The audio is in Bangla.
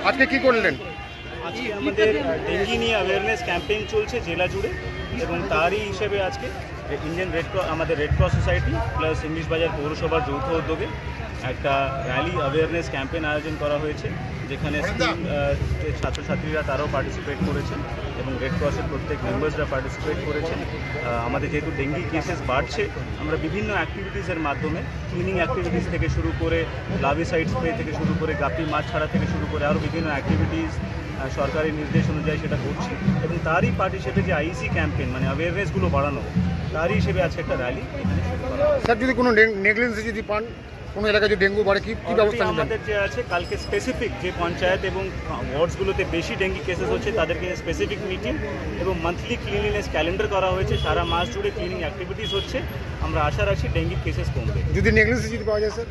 আজকে কি করলেন? আজকে আমাদের ডেঙ্গি নিয়ে অ্যাওয়ারনেস ক্যাম্পেইন চলছে জেলা জুড়ে, এবং তারই হিসেবে আজকে ইন্ডিয়ান আমাদের red cross society plus English বাজার পৌরসভার যৌথ উদ্যোগে একটা র্যালি অ্যাওয়ারনেস ক্যাম্পেইন আয়োজন করা হয়েছে, যেখানে স্কুল ছাত্রছাত্রীরা তারাও পার্টিসিপেট করেছেন এবং রেড ক্রসের প্রত্যেক মেম্বার্সরা পার্টিসিপেট করেছেন। আমাদের যেহেতু ডেঙ্গি কেসেস বাড়ছে, আমরা বিভিন্ন অ্যাক্টিভিটিসের মাধ্যমে ক্লিনিং অ্যাক্টিভিটিস থেকে শুরু করে লার্ভিসাইড স্প্রে থেকে শুরু করে গাপ্পি মাছ ছাড়া থেকে শুরু করে আরও বিভিন্ন অ্যাক্টিভিটিস সরকারি নির্দেশ অনুযায়ী সেটা করছি, এবং তারই পার্ট হিসেবে যে আইসি ক্যাম্পেইন মানে অ্যাওয়ারনেসগুলো বাড়ানো, তারই হিসেবে আজকে একটা র্যালি এখানে শুরু করা। স্যার, যদি কোনো নেগলিজেন্সি যদি পান কোনো এলাকায় যদি ডেঙ্গু বাড়ে কি ব্যবস্থা নেবেন? আমাদের যে আছে কালকে স্পেসিফিক যে পঞ্চায়েত এবং ওয়ার্ডসগুলোতে বেশি ডেঙ্গি কেসেস হচ্ছে তাদেরকে স্পেসিফিক মিটিং এবং মান্থলি ক্লিনলিনেস ক্যালেন্ডার করা হয়েছে, সারা মাস জুড়ে ক্লিনিং অ্যাক্টিভিটিস হচ্ছে। আমরা আশা রাখছি ডেঙ্গি কেসেস কমবে। যদি নেগলিজেন্সি যদি পাওয়া যায় স্যার?